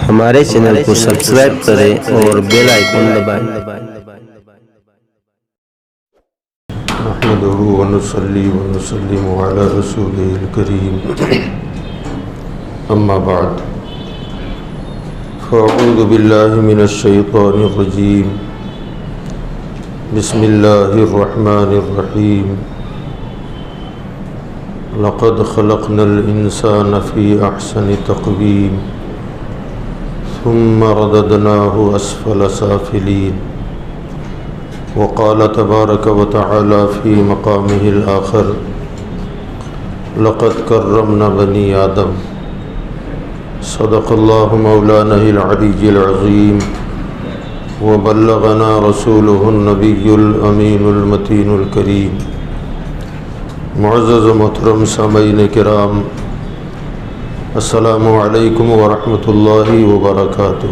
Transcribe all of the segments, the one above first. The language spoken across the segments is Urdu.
ہمارے چینل کو سبسکرائب کریں اور بیل آئیکن دبائیں۔ نحمده ونصلي ونسلم على رسوله الكريم أما بعد فأعوذ بالله من الشيطان الرجيم بسم الله الرحمن الرحيم لقد خلقنا الإنسان في أحسن تقويم ثم رددناه أسفل سافلين وقال تبارك وتعالى في مقامه الآخر لقد كرمنا بني آدم صدق الله مولانا العلي العظيم وبلغنا رسوله النبي الأمين المتين الكريم معزز محترم سامعین کرام السلام علیکم ورحمۃ اللہ وبرکاتہ۔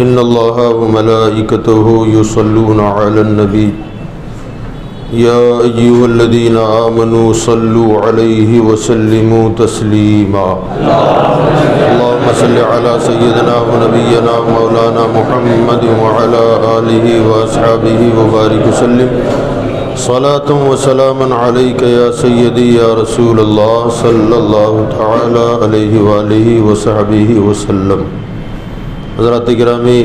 ان اللہ وملائکتہ یصلون علی النبی یا ایھا الذین آمنوا صلوا علیہ وسلموا تسلیما۔ اللہم صل علی سیدنا ونبینا مولانا محمد وعلی آلہ واصحابہ وبارک وسلم صلاۃ و سلاما علیک یا سیدی یا رسول اللہ صلی اللہ تعالی علیہ وآلہ وصحبہ وسلم۔ حضرات گرامی،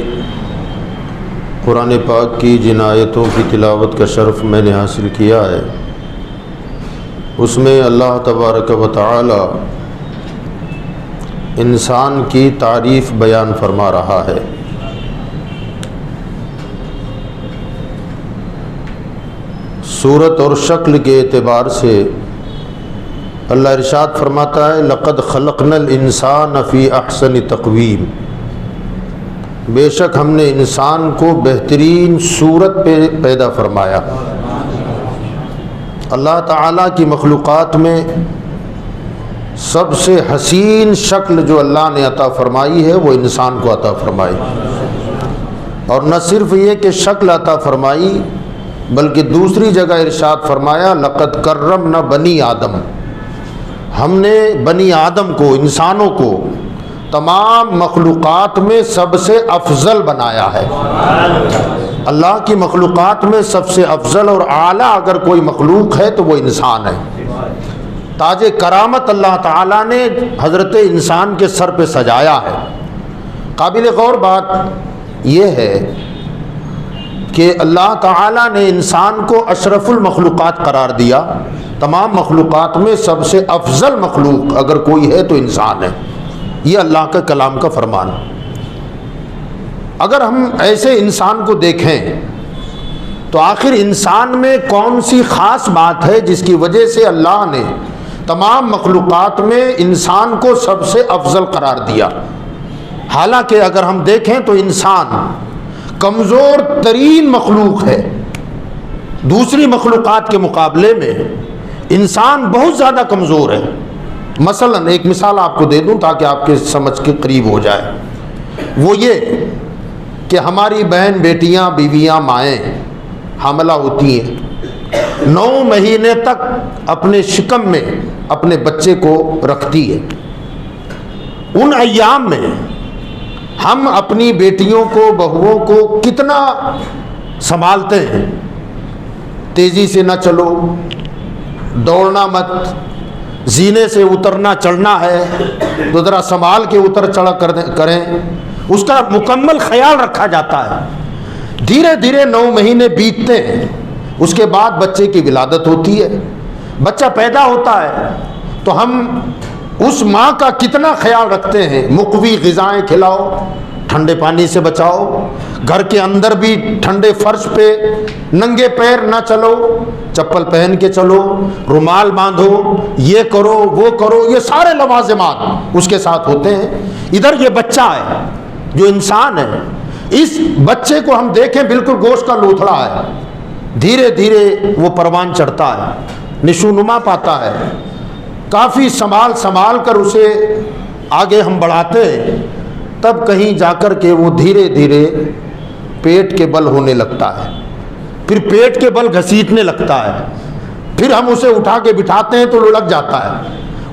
قرآن پاک کی جن آیتوں کی تلاوت کا شرف میں نے حاصل کیا ہے، اس میں اللہ تبارک و تعالی انسان کی تعریف بیان فرما رہا ہے۔ صورت اور شکل کے اعتبار سے اللہ ارشاد فرماتا ہے لقد خلقنا الانسان فی احسن تقویم، بے شک ہم نے انسان کو بہترین صورت پہ پیدا فرمایا۔ اللہ تعالیٰ کی مخلوقات میں سب سے حسین شکل جو اللہ نے عطا فرمائی ہے وہ انسان کو عطا فرمائی، اور نہ صرف یہ کہ شکل عطا فرمائی بلکہ دوسری جگہ ارشاد فرمایا لقد کرمنا بنی آدم، ہم نے بنی آدم کو، انسانوں کو تمام مخلوقات میں سب سے افضل بنایا ہے۔ اللہ کی مخلوقات میں سب سے افضل اور اعلیٰ اگر کوئی مخلوق ہے تو وہ انسان ہے۔ تاج کرامت اللہ تعالیٰ نے حضرت انسان کے سر پہ سجایا ہے۔ قابل غور بات یہ ہے کہ اللہ تعالیٰ نے انسان کو اشرف المخلوقات قرار دیا۔ تمام مخلوقات میں سب سے افضل مخلوق اگر کوئی ہے تو انسان ہے، یہ اللہ کے کلام کا فرمان۔ اگر ہم ایسے انسان کو دیکھیں تو آخر انسان میں کون سی خاص بات ہے جس کی وجہ سے اللہ نے تمام مخلوقات میں انسان کو سب سے افضل قرار دیا؟ حالانکہ اگر ہم دیکھیں تو انسان کمزور ترین مخلوق ہے، دوسری مخلوقات کے مقابلے میں انسان بہت زیادہ کمزور ہے۔ مثلا ایک مثال آپ کو دے دوں تاکہ آپ کے سمجھ کے قریب ہو جائے، وہ یہ کہ ہماری بہن بیٹیاں، بیویاں، مائیں حاملہ ہوتی ہیں، 9 مہینے تک اپنے شکم میں اپنے بچے کو رکھتی ہے۔ ان ایام میں ہم اپنی بیٹیوں کو، بہوؤں کو کتنا سنبھالتے ہیں۔ تیزی سے نہ چلو، دوڑنا مت، زینے سے اترنا چڑھنا ہے تو ذرا سنبھال کے اتر چڑھ کریں، اس کا مکمل خیال رکھا جاتا ہے۔ دھیرے دھیرے 9 مہینے بیتتے ہیں، اس کے بعد بچے کی ولادت ہوتی ہے، بچہ پیدا ہوتا ہے تو ہم اس ماں کا کتنا خیال رکھتے ہیں۔ مقوی غذائیں کھلاؤ، ٹھنڈے پانی سے بچاؤ، گھر کے اندر بھی ٹھنڈے فرش پہ ننگے پیر نہ چلو، چپل پہن کے چلو، رومال باندھو، یہ کرو وہ کرو، یہ سارے لوازمات اس کے ساتھ ہوتے ہیں۔ ادھر یہ بچہ ہے جو انسان ہے، اس بچے کو ہم دیکھیں بالکل گوشت کا لوتھڑا ہے، دھیرے دھیرے وہ پروان چڑھتا ہے، نشو نما پاتا ہے، کافی سنبھال کر اسے آگے ہم بڑھاتے ہیں، تب کہیں جا کر کے وہ دھیرے دھیرے پیٹ کے بل ہونے لگتا ہے، پھر پیٹ کے بل گھسیٹنے لگتا ہے، پھر ہم اسے اٹھا کے بٹھاتے ہیں تو لڑک جاتا ہے،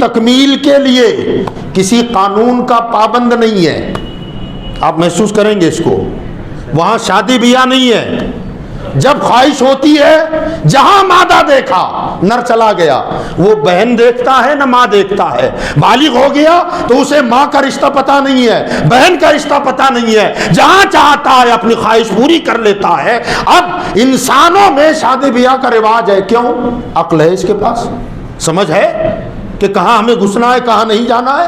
تکمیل کے لیے کسی قانون کا پابند نہیں ہے. آپ محسوس کریں گے اس کو. وہاں شادی بیاہ نہیں ہے. جب خواہش ہوتی ہے, جہاں مادہ دیکھا نر چلا گیا. وہ بہن دیکھتا ہے نہ ماں دیکھتا ہے. بالغ ہو گیا تو اسے ماں کا رشتہ پتہ نہیں ہے, بہن کا رشتہ پتہ نہیں ہے. جہاں چاہتا ہے اپنی خواہش پوری کر لیتا ہے. اب انسانوں میں شادی بیاہ کا رواج ہے. کیوں؟ عقل ہے اس کے پاس, سمجھ ہے کہ کہاں ہمیں گھسنا ہے, کہاں نہیں جانا ہے,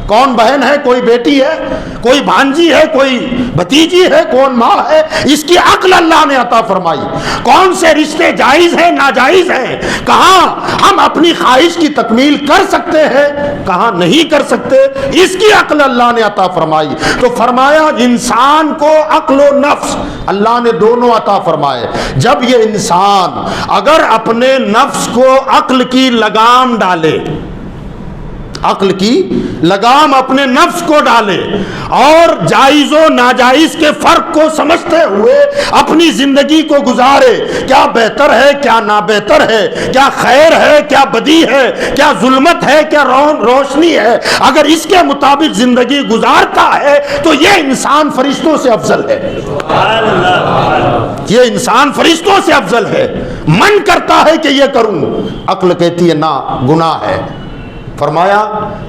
کون بہن ہے, کوئی بیٹی ہے, کوئی بھانجی ہے, کوئی بھتیجی ہے, کون ماں ہے. اس کی عقل اللہ نے عطا فرمائی. کون سے رشتے جائز ہیں, ناجائز ہیں, کہاں ہم اپنی خواہش کی تکمیل کر سکتے ہیں, کہاں نہیں کر سکتے, اس کی عقل اللہ نے عطا فرمائی. تو فرمایا انسان کو عقل و نفس اللہ نے دونوں عطا فرمائے. جب یہ انسان اگر اپنے نفس کو عقل کی لگام ڈالے, عقل کی لگام اپنے نفس کو ڈالے اور جائز و ناجائز کے فرق کو سمجھتے ہوئے اپنی زندگی کو گزارے, کیا بہتر ہے, کیا نا بہتر ہے, کیا خیر ہے, کیا بدی ہے, کیا ظلمت ہے, کیا روشنی ہے, اگر اس کے مطابق زندگی گزارتا ہے تو یہ انسان فرشتوں سے افضل ہے. یہ انسان فرشتوں سے افضل ہے. من کرتا ہے کہ یہ کروں, عقل کہتی ہے نا, گناہ ہے. فرمایا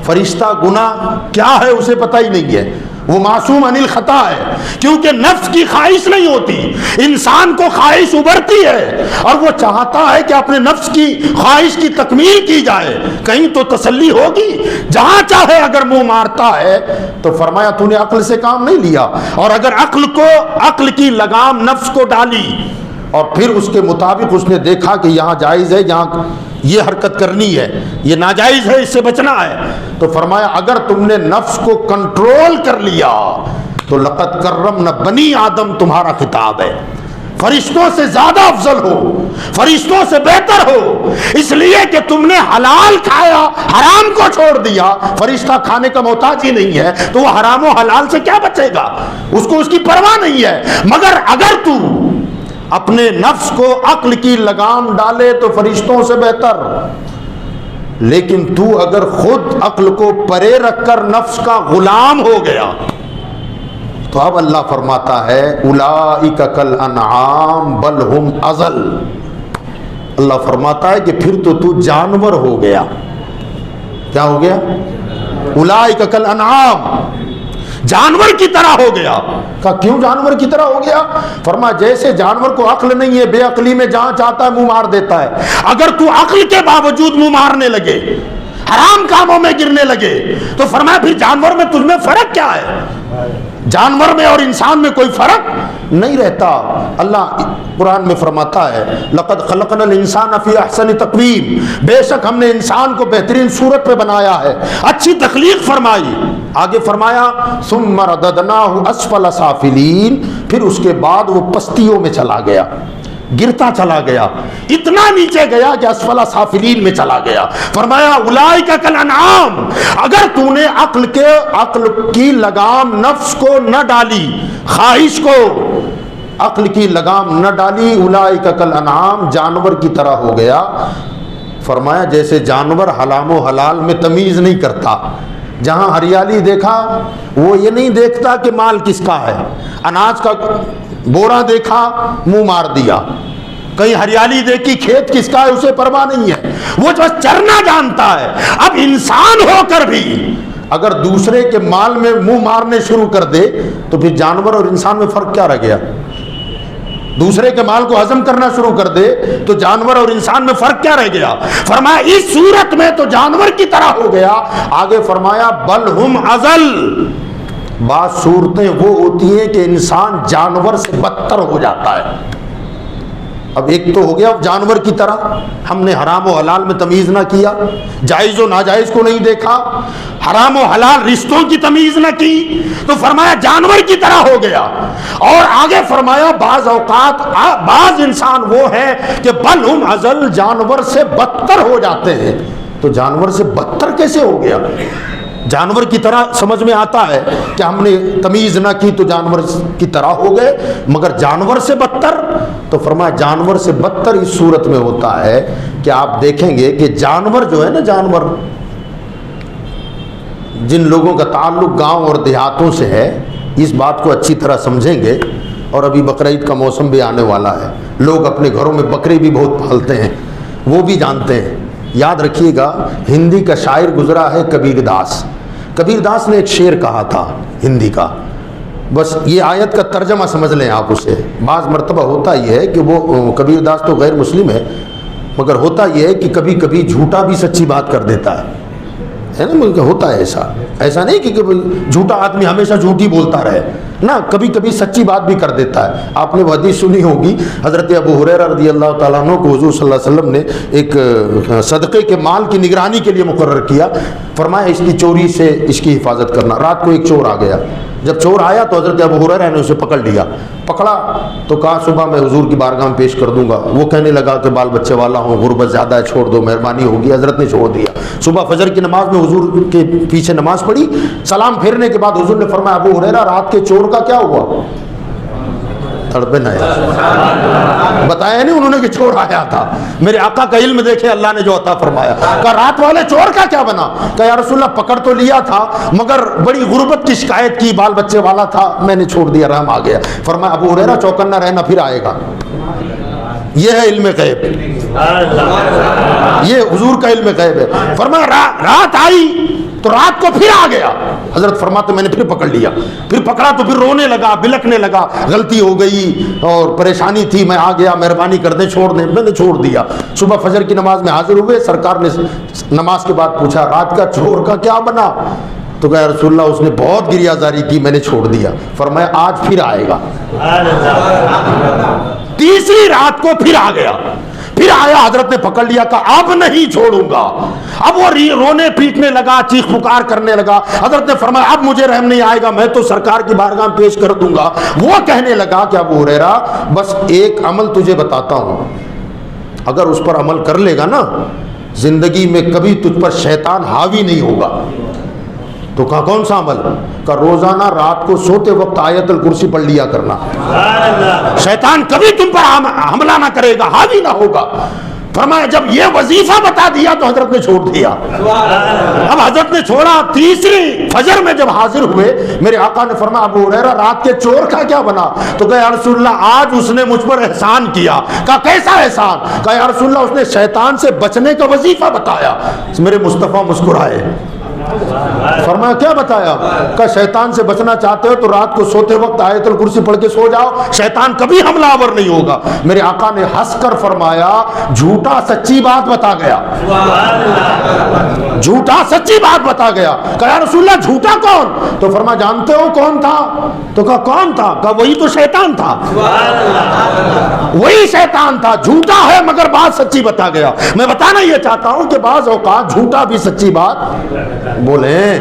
فرشتہ گناہ کیا ہے اسے پتہ ہی نہیں ہے, وہ معصوم عن الخطا ہے, کیونکہ نفس کی خواہش نہیں ہوتی. انسان کو خواہش ابھرتی ہے اور وہ چاہتا ہے کہ اپنے نفس کی خواہش کی تکمیل کی جائے, کہیں تو تسلی ہوگی. جہاں چاہے اگر منہ مارتا ہے تو فرمایا تو نے عقل سے کام نہیں لیا. اور اگر عقل کی لگام نفس کو ڈالی اور پھر اس کے مطابق اس نے دیکھا کہ یہاں جائز ہے, یہاں یہ حرکت کرنی ہے, یہ ناجائز ہے, اس سے بچنا ہے, تو فرمایا اگر تم نے نفس کو کنٹرول کر لیا تو لقد کرمنا بنی آدم تمہارا خطاب ہے. فرشتوں سے زیادہ افضل ہو, فرشتوں سے بہتر ہو, اس لیے کہ تم نے حلال کھایا, حرام کو چھوڑ دیا. فرشتہ کھانے کا محتاج ہی نہیں ہے تو وہ حرام و حلال سے کیا بچے گا, اس کو اس کی پرواہ نہیں ہے. مگر اگر تو اپنے نفس کو عقل کی لگام ڈالے تو فرشتوں سے بہتر. لیکن تو اگر خود عقل کو پرے رکھ کر نفس کا غلام ہو گیا تو اب اللہ فرماتا ہے اولئک کالانعام بل ہم اضل. اللہ فرماتا ہے کہ پھر تو جانور ہو گیا. کیا ہو گیا؟ اولئک کالانعام, جانور کی طرح ہو گیا. کہا کیوں جانور کی طرح ہو گیا؟ فرمایا جیسے جانور کو عقل نہیں ہے, بے عقلی میں جہاں چاہتا ہے منہ مار دیتا ہے. اگر تو عقل کے باوجود منہ مارنے لگے, حرام کاموں میں گرنے لگے, تو فرمایا پھر جانور میں تجھ میں فرق کیا ہے؟ جانور میں اور انسان میں کوئی فرق نہیں رہتا. اللہ قرآن میں فرماتا ہے لقد خلقنا الانسان فی احسن تقویم, بے شک ہم نے انسان کو بہترین صورت پہ بنایا ہے, اچھی تخلیق فرمائی. آگے فرمایا ثم رددناہ اسفل سافلین, پھر اس کے بعد وہ پستیوں میں چلا گیا, گرتا چلا گیا, اتنا نیچے گیا کہ اسفل سافلین میں چلا گیا. فرمایا اولئک کالانعام, اگر تو نے عقل کی لگام نفس کو نہ ڈالی, خواہش کو عقل کی لگام نہ ڈالی, اولئک کالانعام, جانور کی طرح ہو گیا. فرمایا جیسے جانور حرام و حلال میں تمیز نہیں کرتا, جہاں ہریالی دیکھا وہ یہ نہیں دیکھتا کہ مال کس کا ہے, اناج کا بورا دیکھا منہ مار دیا, کہیں ہریالی دیکھی کھیت کس کا ہے اسے پرواہ نہیں ہے, وہ جو چرنا جانتا ہے. اب انسان ہو کر بھی اگر دوسرے کے مال میں منہ مارنے شروع کر دے تو پھر جانور اور انسان میں فرق کیا رہ گیا؟ دوسرے کے مال کو ہضم کرنا شروع کر دے تو جانور اور انسان میں فرق کیا رہ گیا؟ فرمایا اس صورت میں تو جانور کی طرح ہو گیا. آگے فرمایا بل ہم اضل, بعض صورتیں وہ ہوتی ہیں کہ انسان جانور سے بدتر ہو جاتا ہے. اب ایک تو ہو گیا جانور کی طرح, ہم نے حرام و حلال میں تمیز نہ کیا, جائز و ناجائز کو نہیں دیکھا, حرام و حلال رشتوں کی تمیز نہ کی, تو فرمایا جانور کی طرح ہو گیا. اور آگے فرمایا بعض اوقات بعض انسان وہ ہیں کہ بل ہم اضل, جانور سے بدتر ہو جاتے ہیں. تو جانور سے بدتر کیسے ہو گیا؟ جانور کی طرح سمجھ میں آتا ہے کہ ہم نے تمیز نہ کی تو جانور کی طرح ہو گئے، مگر جانور سے بدتر، تو فرمایا جانور سے بدتر اس صورت میں ہوتا ہے کہ آپ دیکھیں گے کہ جانور جو ہے نا، جانور جن لوگوں کا تعلق گاؤں اور دیہاتوں سے ہے اس بات کو اچھی طرح سمجھیں گے، اور ابھی بقرعید کا موسم بھی آنے والا ہے، لوگ اپنے گھروں میں بکرے بھی بہت پالتے ہیں، وہ بھی جانتے ہیں۔ یاد رکھیے گا، ہندی کا شاعر گزرا ہے کبیر داس، کبیر داس نے ایک شعر کہا تھا ہندی کا، بس یہ آیت کا ترجمہ سمجھ لیں آپ اسے۔ بعض مرتبہ ہوتا یہ ہے کہ وہ کبیر داس تو غیر مسلم ہے، مگر ہوتا یہ ہے کہ کبھی کبھی جھوٹا بھی سچی بات کر دیتا ہے نا، ہوتا ہے ایسا نہیں کہ جھوٹا آدمی ہمیشہ جھوٹی بولتا رہے نہ، کبھی کبھی سچی بات بھی کر دیتا ہے۔ آپ نے وہ حدیث سنی ہوگی، حضرت ابو حریرہ رضی اللہ تعالیٰ عنہ کو حضور صلی اللہ علیہ وسلم نے ایک صدقے کے مال کی نگرانی کے لیے مقرر کیا، فرمایا اس کی چوری سے اس کی حفاظت کرنا۔ رات کو ایک چور آ گیا، جب چور آیا تو حضرت ابو حریرہ نے اسے پکڑ لیا، پکڑا تو کہا صبح میں حضور کی بارگاہ میں پیش کر دوں گا۔ وہ کہنے لگا کہ بال بچے والا ہوں، غربت زیادہ ہے، چھوڑ دو، مہربانی ہوگی۔ حضرت نے چھوڑ دیا۔ صبح فجر کی نماز میں حضور کے پیچھے نماز پڑھی، سلام پھیرنے کے بعد حضور نے فرمایا ابو حریرہ رات کے چور کا کیا ہوا؟ تڑپے نہ بتایا نہیں انہوں نے کہ چور آیا تھا۔ میرے آقا کا علم دیکھے اللہ نے جو عطا فرمایا، کہا رات والے چور کا کیا بنا؟ کہا یا رسول اللہ پکڑ تو لیا تھا مگر بڑی غربت کی شکایت کی، بال بچے والا تھا، میں نے چھوڑ دیا، رحم آ گیا۔ فرمایا ابو ہریرہ چوکنا رہنا، پھر آئے گا۔ یہ ہے علم غیب، یہ حضور کا علم غیب ہے۔ فرمایا رات آئی تو رات کو پھر آ گیا۔ حضرت فرماتے میں نے پھر پکڑ لیا، پھر پکڑا تو پھر رونے لگا، بلکنے لگا، غلطی ہو گئی اور پریشانی تھی، میں آ گیا، مہربانی کر دیں، چھوڑ دیں۔ میں نے چھوڑ دیا۔ صبح فجر کی نماز میں حاضر ہوئے، سرکار نے نماز کے بعد پوچھا رات کا چور کا کیا بنا؟ تو کہا رسول اللہ اس نے بہت گریہ زاری کی، میں نے چھوڑ دیا۔ فرمایا آج پھر آئے گا۔ تیسری رات کو پھر آ گیا، پھر آیا، حضرت نے پکڑ لیا، کہا اب نہیں چھوڑوں گا۔ اب وہ رونے پیٹنے لگا، چیخ پکار کرنے لگا۔ حضرت نے فرمایا اب مجھے رحم نہیں آئے گا، میں تو سرکار کی بارگاہ میں پیش کر دوں گا۔ وہ کہنے لگا کہ ابو ہریرہ بس ایک عمل تجھے بتاتا ہوں، اگر اس پر عمل کر لے گا نا زندگی میں کبھی تجھ پر شیطان حاوی نہیں ہوگا۔ تو کہا کون سا عمل؟ کہ روزانہ رات کو سوتے وقت آیت الکرسی پڑھ لیا کرنا، شیطان کبھی تم پر حملہ نہ کرے گا، حاوی نہ ہوگا۔ فرمایا جب یہ وظیفہ بتا دیا تو حضرت نے چھوڑ دیا۔ اب حضرت نے چھوڑا، تیسری فجر میں جب حاضر ہوئے میرے آقا نے فرمایا ابو ہریرہ رات کے چور کا کیا بنا؟ تو کہا یا رسول اللہ آج اس نے مجھ پر احسان کیا۔ کہا کیسا احسان؟ کہا یا رسول اللہ اس نے شیطان سے بچنے کا وظیفہ بتایا۔ میرے مصطفیٰ مسکرائے، فرمایا کیا بتایا؟ کہ شیطان سے بچنا چاہتے ہو تو رات کو سوتے وقت آیت الکرسی پڑھ کے سو جاؤ، شیطان کبھی حملہ آور نہیں ہوگا۔ میرے آقا نے ہنس کر فرمایا جھوٹا سچی بات بتا گیا، جھوٹا سچی بات بتا گیا۔ کہا یا رسول اللہ جھوٹا کون؟ تو فرمایا جانتے ہو کون تھا؟ تو کہا کون تھا؟ کہا وہی تو شیطان تھا، وہی شیطان تھا، جھوٹا ہے مگر بات سچی بتا گیا۔ میں بتانا یہ چاہتا ہوں کہ بعض اوقات جھوٹا بھی سچی بات بولیں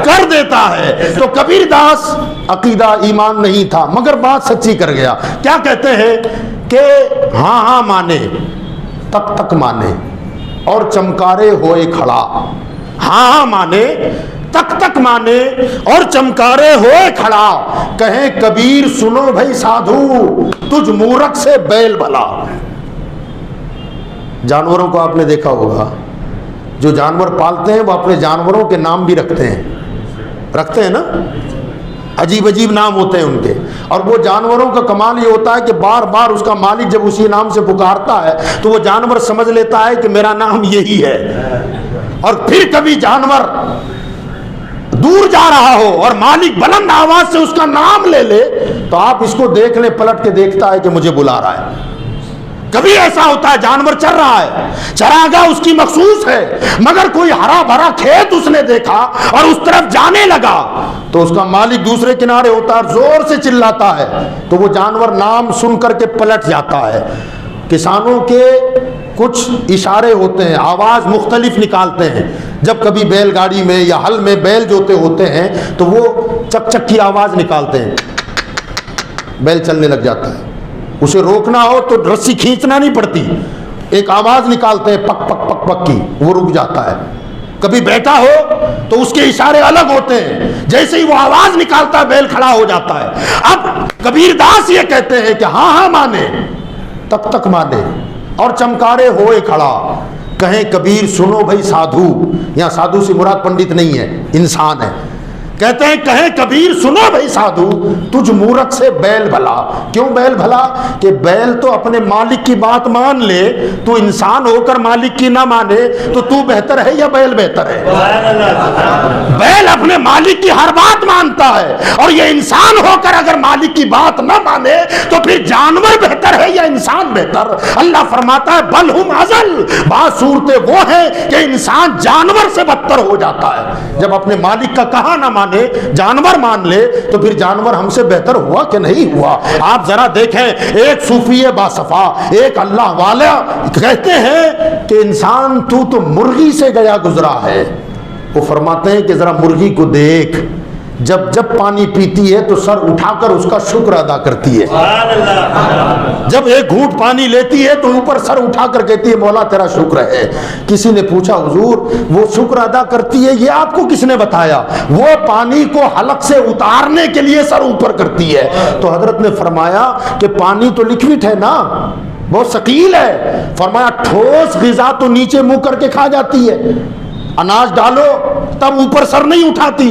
کر دیتا ہے۔ تو کبیر داس عقیدہ ایمان نہیں تھا مگر بات سچی کر گیا۔ کیا کہتے ہیں کہ ہاں ہاں مانے تک تک مانے اور چمکارے ہوئے کھڑا، ہاں ہاں مانے تک تک مانے اور چمکارے ہوئے کھڑا، کہیں کبیر سنو بھائی سادھو تجھ مورک سے بیل بھلا۔ جانوروں کو آپ نے دیکھا ہوگا، جو جانور پالتے ہیں وہ اپنے جانوروں کے نام بھی رکھتے ہیں نا، عجیب عجیب نام ہوتے ہیں ان کے۔ اور وہ جانوروں کا کمال یہ ہوتا ہے کہ بار بار اس کا مالک جب اسی نام سے پکارتا ہے تو وہ جانور سمجھ لیتا ہے کہ میرا نام یہی ہے۔ اور پھر کبھی جانور دور جا رہا ہو اور مالک بلند آواز سے اس کا نام لے لے تو آپ اس کو دیکھ لیں، پلٹ کے دیکھتا ہے کہ مجھے بلا رہا ہے۔ کبھی ایسا ہوتا ہے جانور چر رہا ہے، چراگاہ اس کی مخصوص ہے، مگر کوئی ہرا بھرا کھیت اس نے دیکھا اور اس طرف جانے لگا تو اس کا مالک دوسرے کنارے ہوتا ہے، زور سے چلاتا ہے تو وہ جانور نام سن کر کے پلٹ جاتا ہے۔ کسانوں کے کچھ اشارے ہوتے ہیں، آواز مختلف نکالتے ہیں۔ جب کبھی بیل گاڑی میں یا ہل میں بیل جوتے ہوتے ہیں تو وہ چک چک کی آواز نکالتے ہیں، بیل چلنے لگ جاتا ہے۔ اسے روکنا ہو تو رسی کھینچنا نہیں پڑتی، ایک آواز نکالتے ہیں پک پک پک پک کی، وہ رک جاتا ہے۔ کبھی بیٹا ہو تو اس کے اشارے الگ ہوتے ہیں، جیسے ہی وہ آواز نکالتا ہے بیل کھڑا ہو جاتا ہے۔ اب کبیر داس یہ کہتے ہیں کہ ہاں ہاں مانے، تب تک مانے، اور چمکارے ہوئے کھڑا، کہیں کبیر سنو بھائی سادھو، یہاں سادھو سے مراد پنڈت نہیں ہے، انسان ہے، کہتے ہیں کہیں کبیر سنو بھائی سادھو، تجھ مورت سے بیل بھلا۔ کیوں بیل بھلا؟ کہ بیل تو اپنے مالک کی بات مان لے، تو انسان ہو کر مالک کی نہ مانے تو بہتر ہے یا بیل بہتر ہے؟ بیل اپنے مالک کی ہر بات مانتا ہے، اور یہ انسان ہو کر اگر مالک کی بات نہ مانے تو پھر جانور بہتر ہے یا انسان بہتر؟ اللہ فرماتا ہے بل ہم اضل، بعض صورتیں وہ ہیں کہ انسان جانور سے بدتر ہو جاتا ہے۔ جب اپنے مالک کا کہا نہ مانے، جانور مان لے، تو پھر جانور ہم سے بہتر ہوا کہ نہیں ہوا؟ آپ ذرا دیکھیں، ایک صوفی باصفا، ایک اللہ والا کہتے ہیں کہ انسان تو مرغی سے گیا گزرا ہے۔ وہ فرماتے ہیں کہ ذرا مرغی کو دیکھ، جب پانی پیتی ہے تو سر اٹھا کر اس کا شکر ادا کرتی ہے، جب ایک گھونٹ پانی لیتی ہے تو اوپر سر اٹھا کر کہتی ہے مولا تیرا شکر ہے۔ کسی نے پوچھا حضور وہ شکر ادا کرتی ہے یہ آپ کو کس نے بتایا؟ وہ پانی کو حلق سے اتارنے کے لیے سر اوپر کرتی ہے۔ تو حضرت نے فرمایا کہ پانی تو لکوڈ ہے نا، بہت ثقیل ہے۔ فرمایا ٹھوس غذا تو نیچے منہ کر کے کھا جاتی ہے، اناج ڈالو تب اوپر سر نہیں اٹھاتی،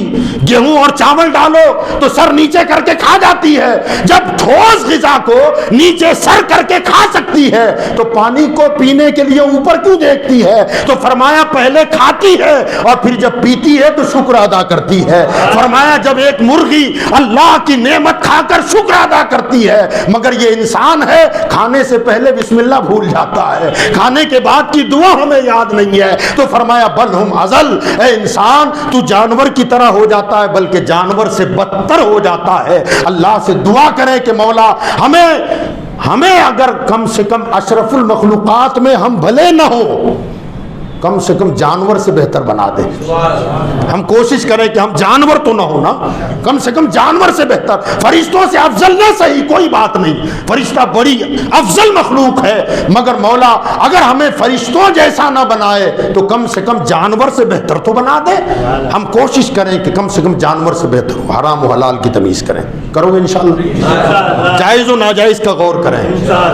گیہوں اور چاول ڈالو تو سر نیچے کر کے کھا جاتی ہے۔ جب ٹھوس غذا کو نیچے سر کر کے کھا سکتی ہے تو پانی کو پینے کے لیے اوپر کیوں دیکھتی ہے؟ تو فرمایا پہلے کھاتی ہے اور پھر جب پیتی ہے تو شکر ادا کرتی ہے۔ فرمایا جب ایک مرغی اللہ کی نعمت کھا کر شکر ادا کرتی ہے، مگر یہ انسان ہے کھانے سے پہلے بسم اللہ بھول جاتا ہے، کھانے کے بعد کی دعا ہمیں یاد نہیں ہے۔ تو فرمایا بل ہم ازل، اے انسان تو جانور کی طرح ہو جاتا ہے، بلکہ جانور سے بدتر ہو جاتا ہے۔ اللہ سے دعا کریں کہ مولا ہمیں اگر کم سے کم اشرف المخلوقات میں ہم بھلے نہ ہو، کم سے کم جانور سے بہتر بنا دے۔ ہم کوشش کریں کہ ہم جانور تو نہ ہونا، کم سے کم جانور سے بہتر، فرشتوں سے افضل نہ صحیح کوئی بات نہیں، فرشتہ بڑی افضل مخلوق ہے، مگر مولا اگر ہمیں فرشتوں جیسا نہ بنائے تو کم سے کم جانور سے بہتر تو بنا دے۔ ہم کوشش کریں کہ کم سے کم جانور سے بہتر ہو، حرام و حلال کی تمیز کریں۔ کرو گے انشاءاللہ؟ جائز و ناجائز کا غور کریں،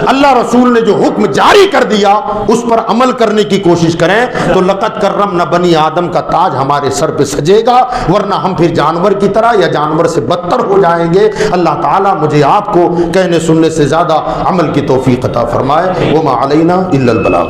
اللہ رسول نے جو حکم جاری کر دیا اس پر عمل کرنے کی کوشش کریں، تو لقد کرمنا بنی آدم کا تاج ہمارے سر پہ سجے گا، ورنہ ہم پھر جانور کی طرح یا جانور سے بدتر ہو جائیں گے۔ اللہ تعالیٰ مجھے آپ کو کہنے سننے سے زیادہ عمل کی توفیق عطا فرمائے۔ وما علینا الا البلاغ۔